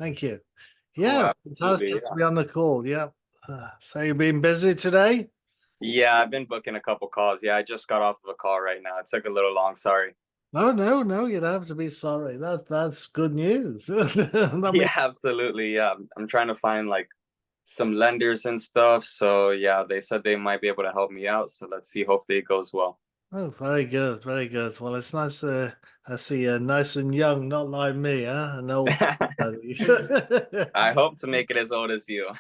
Thank you. Cool, Yeah, absolutely. fantastic to be on the call. Yeah. So you've been busy today? Yeah, I've been booking a couple calls. Yeah, I just got off of a call right now. It took a little long, sorry. No, no, no. You don't have to be sorry. That's good news. I mean, Yeah, absolutely. Yeah, I'm trying to find like some lenders and stuff. So yeah, they said they might be able to help me out. So let's see. Hopefully it goes well. oh, very good, very good. Well, it's nice. I see you nice and young, not like me, huh? An old. I hope to make it as old as you.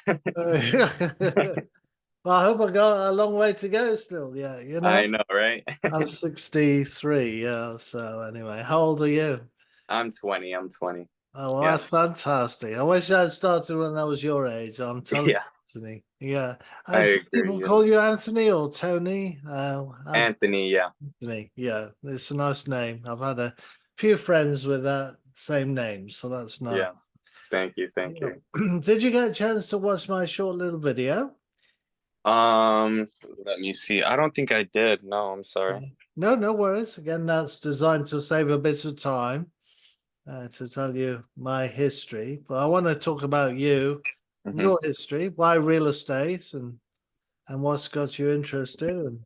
Well, I hope I got a long way to go still. Yeah, I know, right? I'm 63. Yeah. So anyway, how old are you? I'm 20. I'm 20. Oh, well, that's Yes. fantastic. I wish I'd started when I was your age. I'm telling Yeah, you, Anthony. Yeah. I Do agree. people Yeah. call you Anthony or Tony? Anthony, yeah. Anthony. Yeah, it's a nice name. I've had a few friends with that same name, so that's nice. Yeah. Thank you. Thank Yeah. you. Did you get a chance to watch my short little video? Um, Let me see. I don't think I did. No, I'm sorry. No, no worries. Again, that's designed to save a bit of time to tell you my history. But I want to talk about you, Mhm. your history, why real estate, and what's got you interested. And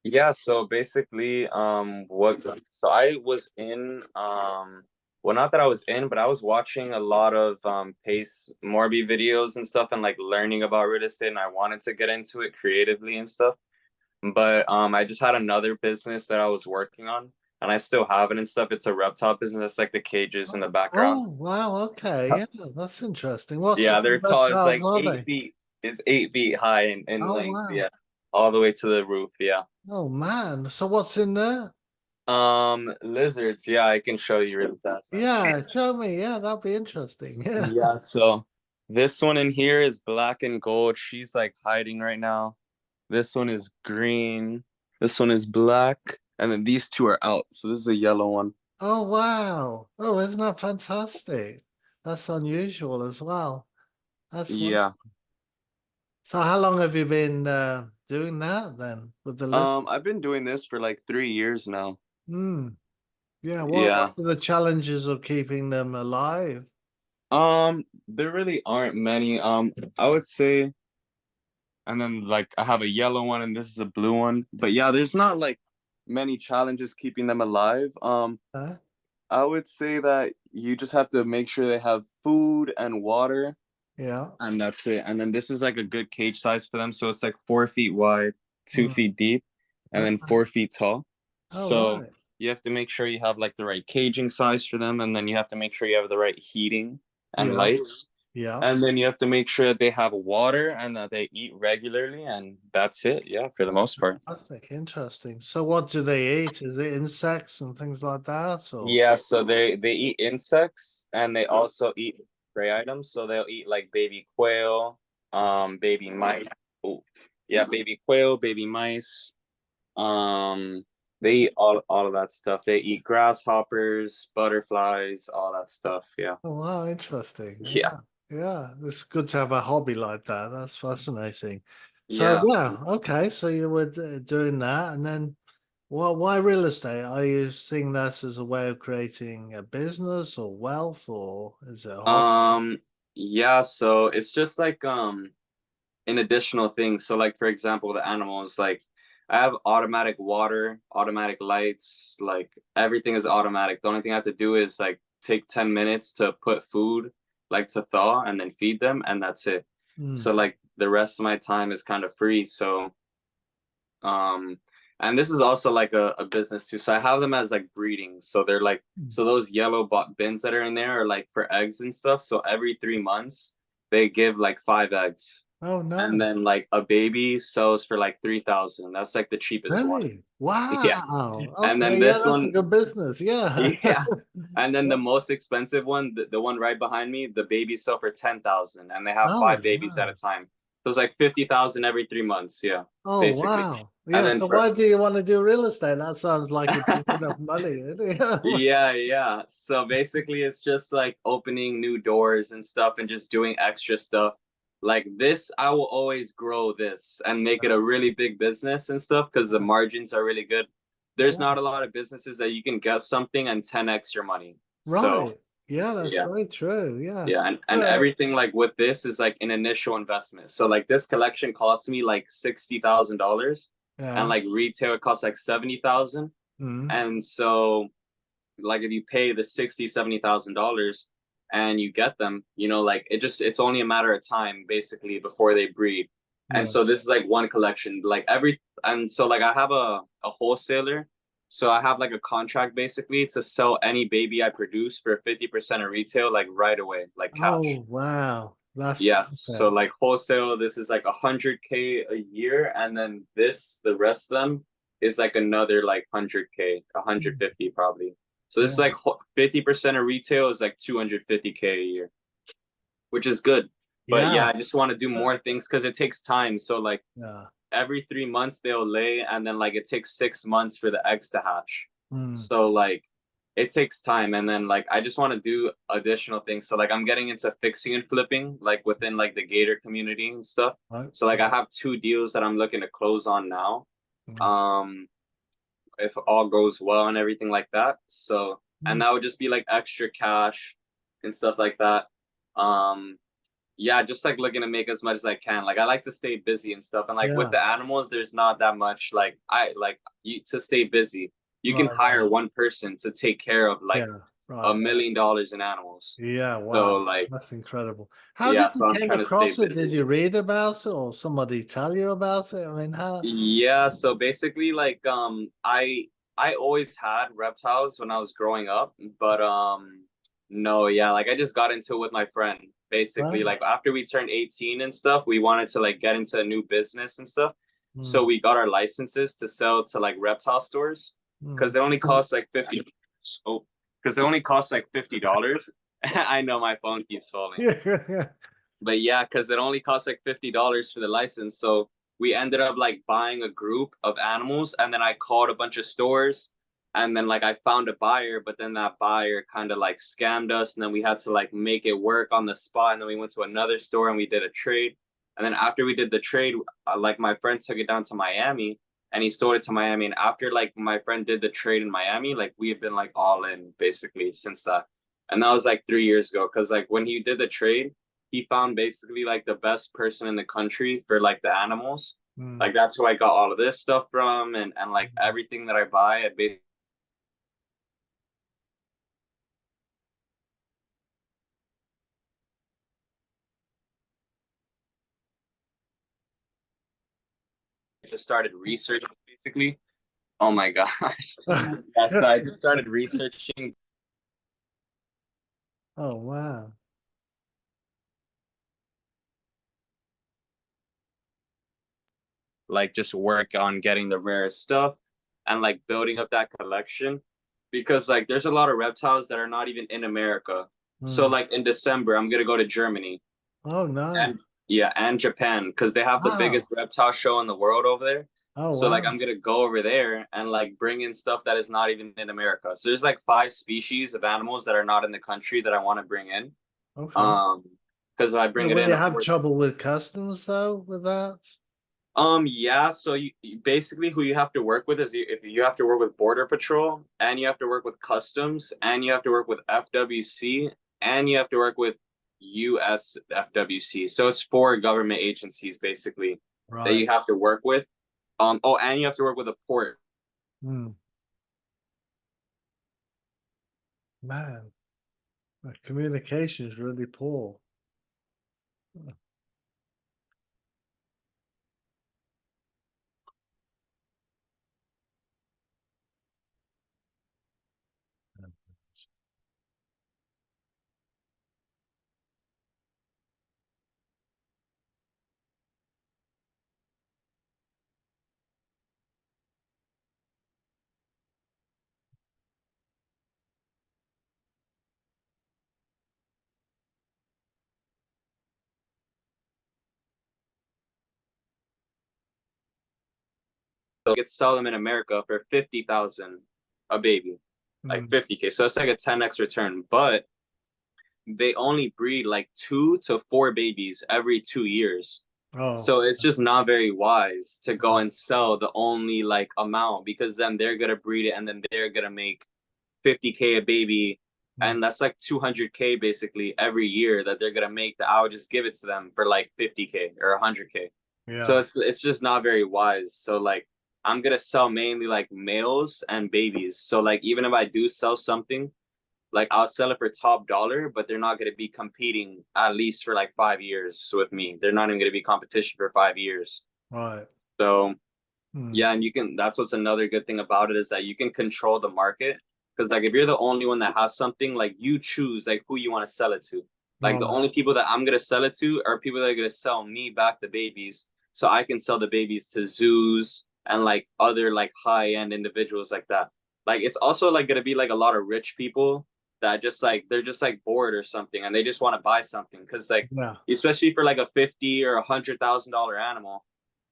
Yeah, so basically, so I was in, well, not that I was in, but I was watching a lot of Pace Morby videos and stuff and like learning about real estate, and I wanted to get into it creatively and stuff. But I just had another business that I was working on, and I still have it and stuff. It's a reptile business, that's like the cages in the background. oh, wow, okay, yeah, that's interesting. What Yeah, sort they're of tall. It's reptiles like are eight they? feet. It's 8 feet high in Oh, length. wow. Yeah, all the way to the roof. Yeah. Oh man. So what's in there? Lizards. Yeah, I can show you really fast. Yeah, show me. Yeah, that'd be interesting. Yeah. Yeah, so this one in here is black and gold. She's like hiding right now. This one is green. This one is black. And then these two are out. So this is a yellow one. Oh wow. Oh, isn't that fantastic? That's unusual as well. That's one. Yeah. So how long have you been doing that then with the list? I've been doing this for like 3 years now. Hmm. Yeah, Yeah. what are the challenges of keeping them alive? There really aren't many. I would say, and then like I have a yellow one and this is a blue one. But yeah, there's not like many challenges keeping them alive. Huh? I would say that you just have to make sure they have food and water, Yeah. and that's it. And then this is like a good cage size for them. So it's like 4 feet wide, two Mm. feet deep, and then Okay. 4 feet tall. Oh, So right. you have to make sure you have like the right caging size for them, and then you have to make sure you have the right heating and Yeah. lights. Yeah. And then you have to make sure that they have water and that they eat regularly, and that's it. Yeah, for the Oh, most part. fantastic. Interesting. So what do they eat? Is it insects and things like that? Or Yeah, so they eat insects and they also eat prey items. So they'll eat like baby quail, baby mice. Oh, yeah, baby quail, baby mice. Um, they eat all of that stuff. They eat grasshoppers, butterflies, all that stuff. Yeah. oh wow, interesting. Yeah. Yeah. Yeah. It's good to have a hobby like that. That's fascinating. So Yeah. yeah, okay. So you were doing that and then well, why real estate? Are you seeing that as a way of creating a business or wealth or is it a hobby? Um, yeah, so it's just like an additional thing. So like for example, the animals, like I have automatic water, automatic lights, like everything is automatic. The only thing I have to do is like take 10 minutes to put food, like to thaw and then feed them, and that's it. Hmm. So like the rest of my time is kind of free. So um and this is also like a business too. So I have them as like breeding. So they're like so those yellow bins that are in there are like for eggs and stuff. So every 3 months they give like 5 eggs, Oh, and nice. then like a baby sells for like 3,000. That's like the cheapest one. Really? Yeah. Wow. And then Okay. Yeah, this that's a one, good business. Yeah. yeah. And then Yeah. the most expensive one, the one right behind me, the babies sell for 10,000 and they have Oh, five babies at a wow. time. So it's like 50,000 every 3 months. Yeah, Oh, basically. wow. And Yeah. then So for why do you want to do real estate? That sounds like it's enough money. yeah, yeah. So basically, it's just like opening new doors and stuff and just doing extra stuff. Like this, I will always grow this and make it a really big business and stuff because the margins are really good. There's Yeah. not a lot of businesses that you can get something and 10x your money. So Right. Yeah, that's Yeah. very true. Yeah. Yeah, and So, everything like with this is like an initial investment. So like this collection cost me like $60,000, and yeah. like retail it costs like 70,000. Mm, And so like if you pay the 60, $70,000 and you get them, like it's only a matter of time basically before they breed. And yeah. so this is like one collection, like and so like I have a wholesaler. So I have like a contract basically to sell any baby I produce for 50% of retail, like right away, like cash. Oh, wow. That's Yes. So perfect. like wholesale, this is like 100K a year, and then the rest of them is like another like 100K, Mm, 150 probably. So this is yeah. like 50% of retail is like 250K a year, which is good. But yeah, Yeah. I just want to do more things because it takes time. So like Yeah. every 3 months they'll lay, and then like it takes 6 months for the eggs to hatch. Mm, So like it takes time, and then like I just want to do additional things. So like I'm getting into fixing and flipping, like within like the gator community and stuff. right. So like I have 2 deals that I'm looking to close on now. Mm, Um, if all goes well and everything like that. So, and mm, that would just be like extra cash and stuff like that. Um, yeah, just like looking to make as much as I can. Like I like to stay busy and stuff. And like with yeah. the animals, there's not that much like I like you to stay busy. You can Right. hire one person to take care of like Yeah. a Right. million dollars in animals. Yeah. Wow. So like That's incredible. How yeah, did you so I'm came trying to stay across it? Did busy. you read about it or somebody tell you about it? I mean, how? Yeah, so basically like I always had reptiles when I was growing up, but no, yeah, like I just got into it with my friend. Basically, Right. like after we turned 18 and stuff, we wanted to like get into a new business and stuff. So Mm, we got our licenses to sell to like reptile stores because mm. it only costs like 50. Oh, because it only costs like $50. I know my phone keeps falling. Yeah. But yeah, because it only costs like $50 for the license. So we ended up like buying a group of animals, and then I called a bunch of stores, and then like I found a buyer, but then that buyer kind of like scammed us, and then we had to like make it work on the spot, and then we went to another store and we did a trade. And then after we did the trade, like my friend took it down to Miami and he sold it to Miami. And after like my friend did the trade in Miami, like we have been like all in basically since that. And that was like 3 years ago. Cause like when he did the trade, he found basically like the best person in the country for like the animals. Mm, Like that's who I got all of this stuff from, and like everything that I buy, I basically just started researching basically. Oh my gosh. mm. Yeah, so I just started researching Oh, wow. like just work on getting the rare stuff and like building up that collection because like there's a lot of reptiles that are not even in America. So Mm. like in December, I'm gonna go to Germany Oh, no. and yeah, and Japan because they have the biggest Wow. reptile show in the world over there. Oh, So like wow. I'm gonna go over there and like bring in stuff that is not even in America. So there's like 5 species of animals that are not in the country that I want to bring in. Okay. Um, because if I bring it Will in, you of have course. trouble with customs though with that? Yeah, so basically who you have to work with is if you have to work with Border Patrol, and you have to work with Customs, and you have to work with FWC, and you have to work with US FWC. So it's 4 government agencies basically that Right. you have to work with. Oh, and you have to work with a port. Mm. Man, the communication is really poor. So you could sell them in America for 50,000 a baby, like Mm. 50K. So it's like a 10x return, but they only breed like 2 to 4 babies every 2 years. Oh, So it's just not very wise to go and sell the only like amount because then they're gonna breed it and then they're gonna make 50K a baby Mm. and that's like 200K basically every year that they're gonna make. That I would just give it to them for like 50K or 100K. So Yeah. it's just not very wise. So like I'm gonna sell mainly like males and babies. So like even if I do sell something, like I'll sell it for top dollar, but they're not gonna be competing at least for like 5 years with me. They're not even gonna be competition for 5 years. Right. So Mm. yeah, and you can, that's what's another good thing about it is that you can control the market. Because like if you're the only one that has something, like you choose like who you want to sell it to. Like the Right. only people that I'm gonna sell it to are people that are gonna sell me back the babies. So I can sell the babies to zoos and like other like high-end individuals like that. Like it's also like gonna be like a lot of rich people that just like they're just like bored or something and they just want to buy something. Cause like Yeah. especially for like a 50 or $100,000 animal,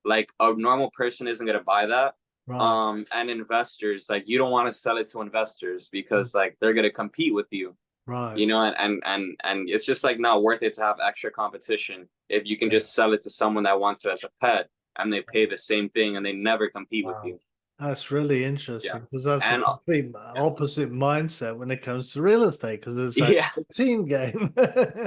like a normal person isn't gonna buy that. Right. And investors, like you don't want to sell it to investors Mm. because like they're gonna compete with you, Right. you know, and it's just like not worth it to have extra competition if you can Yeah. just sell it to someone that wants it as a pet and they pay the same thing and they never compete with Wow. you. That's really Yeah. interesting because that's a And complete yeah. opposite mindset when it comes to real estate because it's like Yeah, a team game.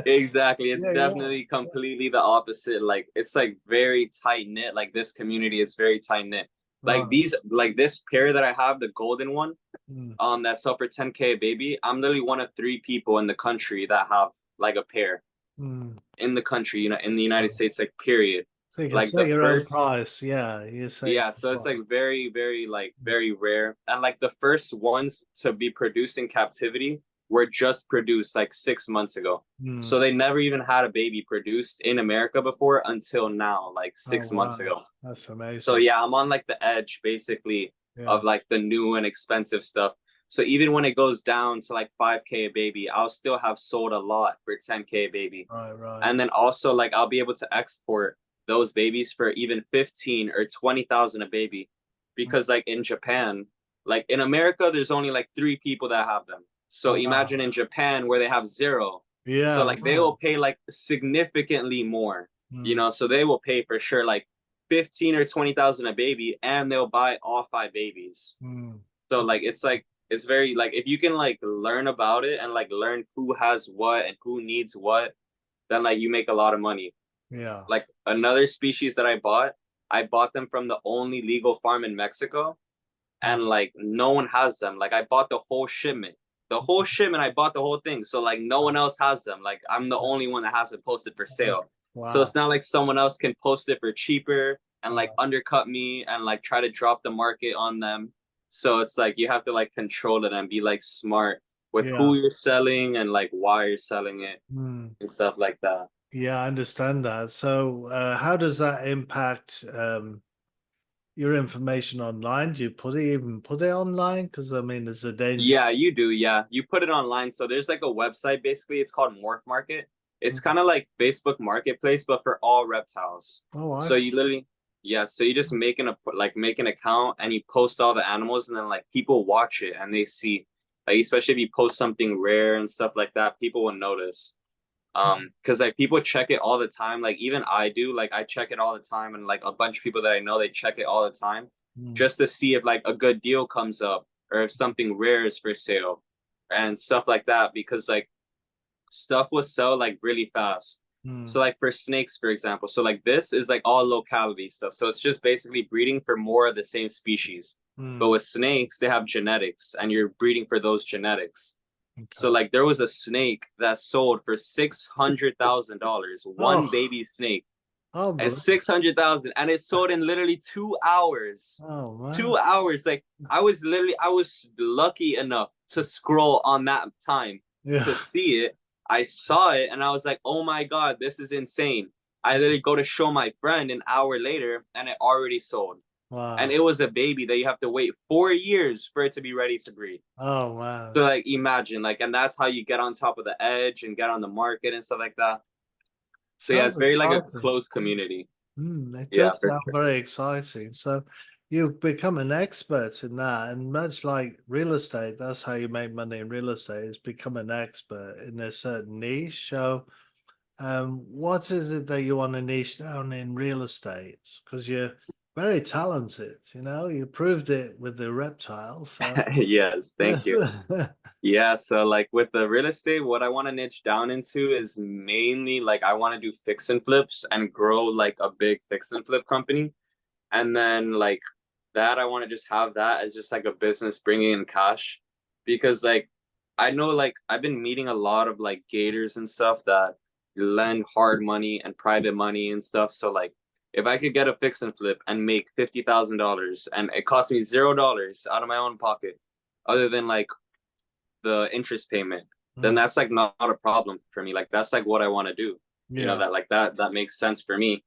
exactly. It's Yeah, yeah, definitely completely the opposite. Like it's like very tight knit. Like this community is very tight knit. Like right. these, like this pair that I have, the golden one, Mm. that sell for 10K a baby. I'm literally one of 3 people in the country that have like a pair Mm. in the country, you know, in the United Right. States, like period. So you can Like set the your own first, price. Yeah, you set your yeah, own so it's price. like very, very, like very rare. And like the first ones to be produced in captivity were just produced like 6 months ago. Mm. So they never even had a baby produced in America before until now, like Oh, 6 months wow. ago. That's So amazing. yeah, I'm on like the edge basically Yeah. of like the new and expensive stuff. So even when it goes down to like 5K a baby, I'll still have sold a lot for 10K a baby. Right, right. And then also like I'll be able to export those babies for even 15 or 20,000 a baby. Mm. Because like in Japan, like in America, there's only like 3 people that have them. So Wow. imagine in Japan where they have zero. So Yeah, like they wow. will pay like significantly more, you Mm. know, so they will pay for sure like 15 or 20,000 a baby and they'll buy all 5 babies. Mm. So like it's very like if you can like learn about it and like learn who has what and who needs what, then like you make a lot of money. Yeah. Like another species that I bought them from the only legal farm in Mexico, Mm. and like no one has them. Like I bought the whole shipment. The whole shipment, I bought the whole thing. So like no one else has them. Like I'm the only one that has it posted for sale. So Wow. it's not like someone else can post it for cheaper and like Wow. undercut me and like try to drop the market on them. So it's like you have to like control it and be like smart with Yeah. who you're selling and like why you're selling it Mm. and stuff like that. Yeah, I understand that. So, how does that impact your information online? Do you even put it online? Because I mean, there's a danger. Yeah, you do. Yeah, you put it online. So there's like a website basically. It's called Morph Market. It's Mm. kind of like Facebook Marketplace, but for all reptiles. Oh, I So see. you literally, yeah. So you just make an account and you post all the animals, and then like people watch it and they see, like especially if you post something rare and stuff like that, people will notice. Because like people check it all the time. Like even I do. Like I check it all the time, and like a bunch of people that I know they check it all the time, Mm. just to see if like a good deal comes up or if something rare is for sale and stuff like that. Because like stuff will sell like really fast. Mm. So like for snakes, for example, so like this is like all locality stuff. So it's just basically breeding for more of the same species. But Mm. with snakes, they have genetics, and you're breeding for those genetics. So Okay. like there was a snake that sold for $600,000, one Oh, baby snake, at unbelievable. 600,000, and it sold in literally 2 hours. Oh, man. 2 hours. Like I was lucky enough to scroll on that time Yeah. to see it. I saw it and I was like, oh my God, this is insane. I literally go to show my friend an hour later and it already sold. And Wow. it was a baby that you have to wait 4 years for it to be ready to breed. Oh, wow. So like imagine like, and that's how you get on top of the edge and get on the market and stuff like that. So yeah, it's Sounds very like a exciting. close community. It Yeah, does for sound sure. very exciting. So you've become an expert in that, and much like real estate, that's how you make money in real estate is become an expert in a certain niche. So, what is it that you want to niche down in real estate? Because you're very talented. You know, you proved it with the reptiles. So Yes, thank yes, you. Yeah, so like with the real estate, what I want to niche down into is mainly like I want to do fix and flips and grow like a big fix and flip company. And then like that, I want to just have that as just like a business bringing in cash. Because like I know like I've been meeting a lot of like gators and stuff that lend hard money and private money and stuff. So like if I could get a fix and flip and make $50,000 and it cost me $0 out of my own pocket, other than like the interest payment, then Mm, that's like not a problem for me. Like that's like what I want to do. You know, yeah. that like that makes sense for me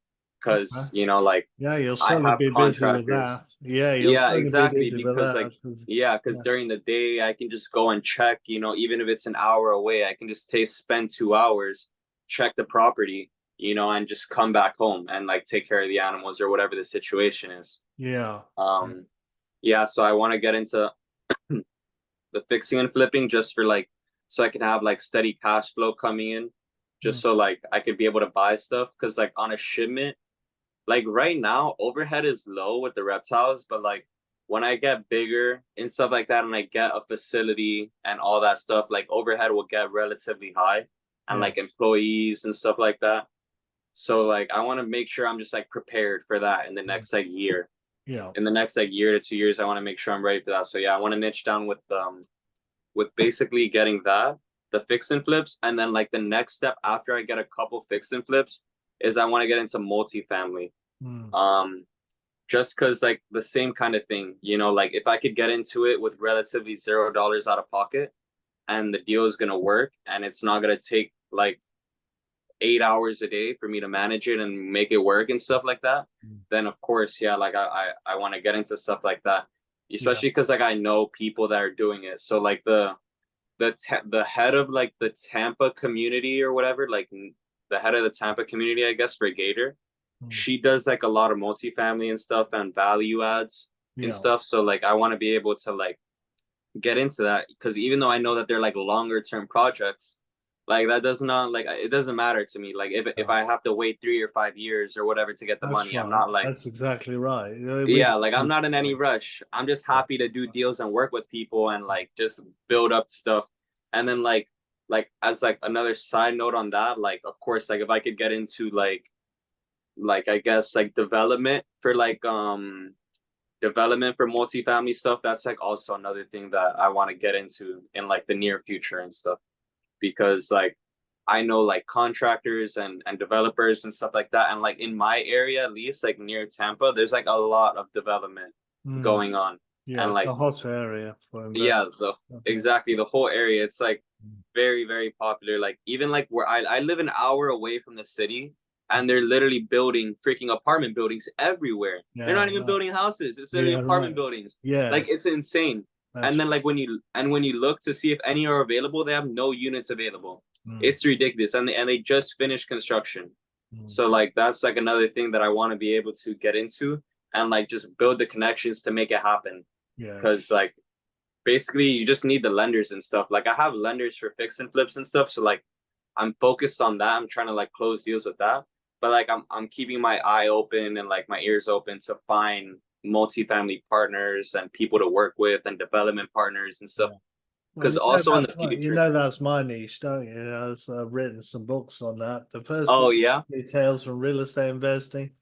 Okay. because you know, like Yeah, you'll I certainly have be busy with contractors. that. Yeah, you'll Yeah, certainly be exactly. busy with Because that. like yeah, because Yeah, during the day I can just go and check, you know, even if it's an hour away, I can just take spend 2 hours, check the property, you know, and just come back home and like take care of the animals or whatever the situation is. yeah, Um yeah, so I want to get into the fixing and flipping just for like so I can have like steady cash flow coming in, just mm, so like I could be able to buy stuff. Cause like on a shipment, like right now, overhead is low with the reptiles, but like when I get bigger and stuff like that, and I get a facility and all that stuff, like overhead will get relatively high, and yeah, like employees and stuff like that. So like I want to make sure I'm just like prepared for that in the mm, next like year. yeah. In the next like year to 2 years, I want to make sure I'm ready for that. So yeah, I want to niche down with basically getting that, the fix and flips, and then like the next step after I get a couple fix and flips is I want to get into multifamily. Mm, Um, just because like the same kind of thing, you know, like if I could get into it with relatively $0 out of pocket and the deal is gonna work and it's not gonna take like 8 hours a day for me to manage it and make it work and stuff like that, mm, then of course, yeah, like I want to get into stuff like that, yeah, especially because like I know people that are doing it. So like the head of like the Tampa community or whatever, like the head of the Tampa community, I guess, for Gator, mm, she does like a lot of multifamily and stuff and value adds and yeah. stuff. So like I want to be able to like get into that because even though I know that they're like longer term projects, like that does not like it doesn't matter to me. Like if Yeah. I have to wait 3 or 5 years or whatever to get the That's money, I'm right. not like That's exactly right. yeah, like I'm not in any rush. I'm just Yeah. happy to do deals and work with people and like just build up stuff. And then like as like another side note on that, like of course like if I could get into like I guess like development for multifamily stuff, that's like also another thing that I want to get into in like the near future and stuff. Because like I know like contractors and developers and stuff like that. And like in my area, at least like near Tampa, there's like a lot of development Mm, going on. yeah, And it's like a hot area for yeah, investment. the Yeah. exactly the whole area. It's like Mm, very, very popular. Like even like where I live an hour away from the city and they're literally building freaking apartment buildings everywhere. They're yeah, not even right. building houses. It's literally Yeah, apartment right. buildings. Yeah, Like it's insane. And that's then like when you look to see if any are available, they have no units available. mm, It's ridiculous. And they just finished construction. mm, So like that's like another thing that I want to be able to get into and like just build the connections to make it happen. yes. Cause like basically you just need the lenders and stuff. Like I have lenders for fix and flips and stuff. So like I'm focused on that. I'm trying to like close deals with that. But like I'm keeping my eye open and like my ears open to find multifamily partners and people to work with and development partners and stuff. Yeah. Well, Because also in the you future. know that's my niche, don't you? I've written some books on that. The first Oh book, yeah. Details from Real Estate Investing.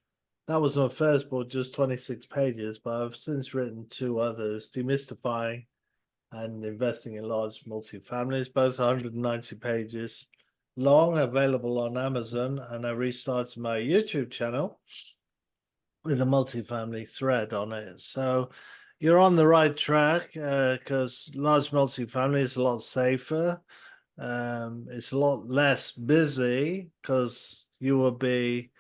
That was my first book, just 26 pages, but I've since written two others, Demystifying and Investing in Large Multifamilies, both 190 pages long, available on Amazon. And I restarted my YouTube channel with a multifamily thread on it. So you're on the right track because large multifamily is a lot safer. It's a lot less busy because you will be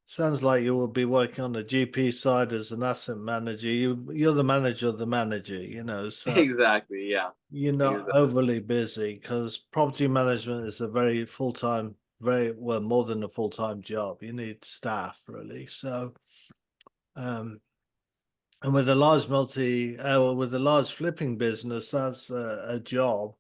sounds like you will be working on the GP side as an asset manager. You're the manager of the manager, you know, so Exactly. Yeah. you're not Exactly. overly busy because property management is a very full-time, very well more than a full-time job. You need staff really. So um and with a large with a large flipping business, that's a job.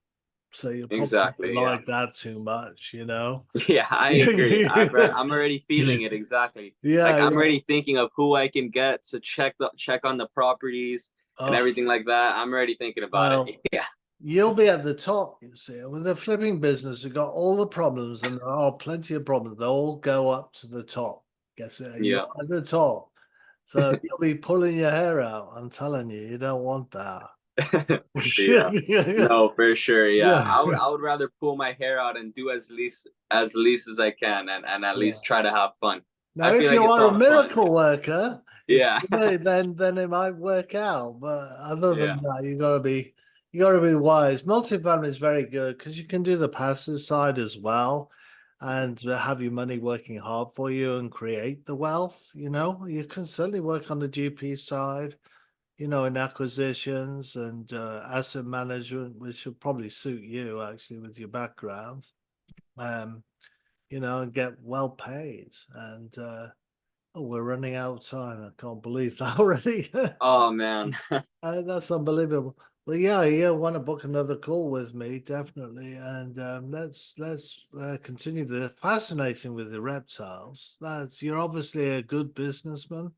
So you're probably not Exactly. gonna Yeah. like that too much, you know? Yeah, I agree. I'm already feeling it exactly. Like Yeah, I'm yeah. already thinking of who I can get to check on the properties and Oh, everything like that. I'm already thinking about it. well, Yeah. you'll be at the top, you see. With the flipping business, you've got all the problems, and there are plenty of problems. They all go up to the top. Guess it, you're Yeah. at the top. So you'll be pulling your hair out. I'm telling you, you don't want that. Yeah. Yeah. No, for sure. Yeah. Yeah. I would rather pull my hair out and do as least as I can and at Yeah. least try to have fun. Now, I if feel like you it's are a all fun. miracle worker, if Yeah. you know, then it might work out. But other Yeah. than that, you gotta be wise. Multifamily is very good because you can do the passive side as well, and have your money working hard for you and create the wealth. You can certainly work on the GP side. In acquisitions and asset management, which will probably suit you actually with your background. Um, and get well paid and. Oh, we're running out of time. I can't believe that already. Oh man. That's unbelievable. Well, yeah, you want to book another call with me, definitely, and let's continue the fascinating with the reptiles. That's You're obviously a good businessman,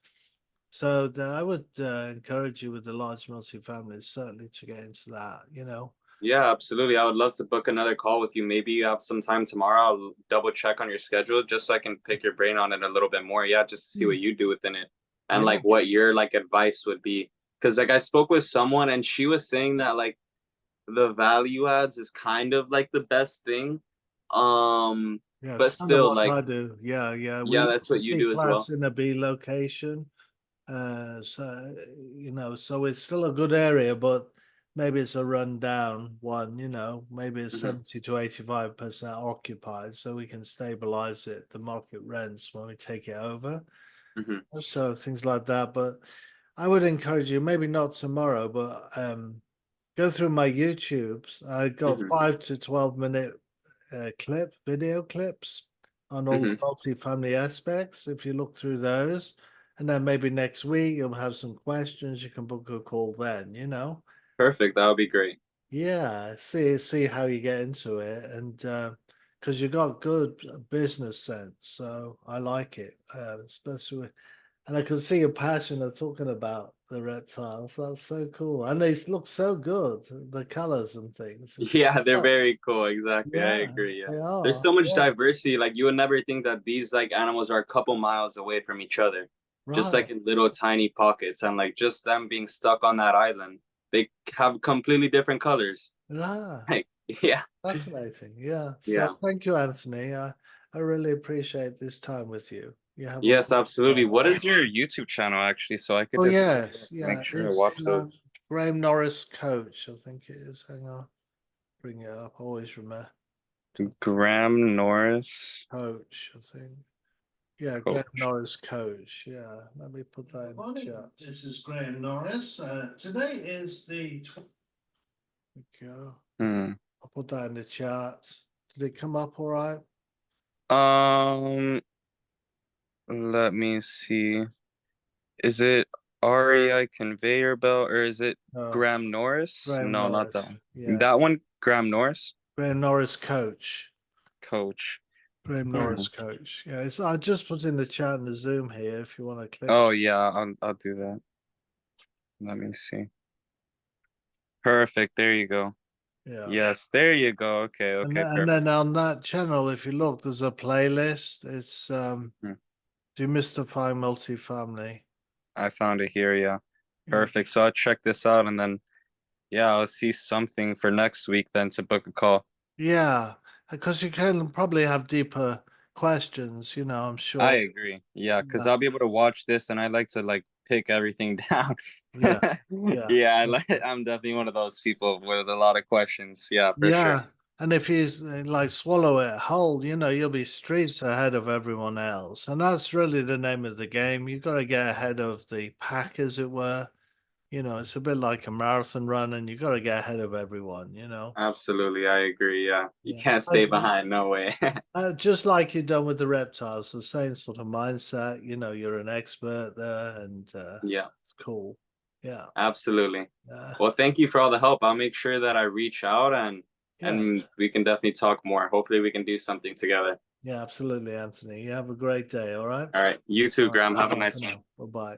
so I would encourage you with the large multifamilies certainly to get into that. Yeah, absolutely. I would love to book another call with you. Maybe you have some time tomorrow. I'll double check on your schedule just so I can pick your brain on it a little bit more. Yeah, just to see Hmm. what you do within it and Yeah, like what your like advice would be. Because like I spoke with someone and she was saying that like the value adds is kind of like the best thing. yeah, it's But kind of still what like I do. Yeah, yeah. yeah, We that's what you see do as flats well. in a B location. So so it's still a good area, but maybe it's a rundown one, maybe it's Hmm. 70 to 85% occupied, so we can stabilize it, the market rents when we take it over. Hmm. So things like that. But I would encourage you, maybe not tomorrow, but go through my YouTubes. I got Hmm. 5 to 12 minute video clips on all the Hmm. multifamily aspects. If you look through those, and then maybe next week you'll have some questions. You can book a call then. Perfect. That would be great. Yeah, see how you get into it, and because you got good business sense, so I like it, especially. And I can see your passion of talking about the reptiles. That's so cool, and they look so good. The colors and things. It's Yeah, they're oh, very cool. Exactly. I yeah, agree. Yeah. they There's are. so much Yeah, diversity. Like you would never think that these like animals are a couple miles away from each other, just like right. in little tiny pockets, and like just them being stuck on that island, they have completely different colors. Yeah, Like, yeah, fascinating. Yeah. So yeah. thank you, Anthony. I really appreciate this time with you. You have a Yes, good absolutely. day. What is your YouTube channel actually? So I could Oh just yes, make yeah. sure I It's watch those. Graham Norris coach. I think it is. Hang on, bring it up. Always remember Graham Norris coach. I think. Yeah, Graham coach. Norris coach. Yeah, let me put that in the chat. This is Graham Norris. Today is the 20th. Go. Hmm. I'll put that in the chat. Did it come up all right? Um, let me see. Is it REI conveyor belt or is it No, Graham Norris? Graham No, not Norris. that one. Yeah, That one, Graham Norris, Graham Norris coach. coach. Graham Hmm. Norris coach. Yeah, I just put in the chat and the Zoom here if you want to click. Oh yeah, I'll do that. Let me see. Perfect. There you go. Yeah. Yes, there you go. Okay, And okay, then, and perfect. then on that channel, if you look, there's a playlist. It's Hmm. Demystify Multifamily. I found it here. Yeah, Yeah. perfect. So I'll check this out and then yeah, I'll see something for next week then to book a call. Yeah. Because you can probably have deeper questions, I'm I sure. agree. Yeah, because Yeah. I'll be able to watch this and I like to like pick everything down. Yeah. Yeah. Yeah, I'm definitely one of those people with a lot of questions. Yeah, for sure. Yeah. And if you like swallow it whole, you'll be streets ahead of everyone else. And that's really the name of the game. You've got to get ahead of the pack, as it were. It's a bit like a marathon run, and you've got to get ahead of everyone. Absolutely, I agree. Yeah, you Yeah. can't stay behind. No way. Just like you've done with the reptiles, the same sort of mindset. You're an expert there, and Yeah, it's cool. Yeah. absolutely. Yeah. Well, thank you for all the help. I'll make sure that I reach out and and we can definitely talk more. Hopefully we can do something together. Yeah, absolutely, Anthony. You have a great day. All right. All right. You too, All right, Graham. Have a bye-bye nice for one. now. Bye-bye.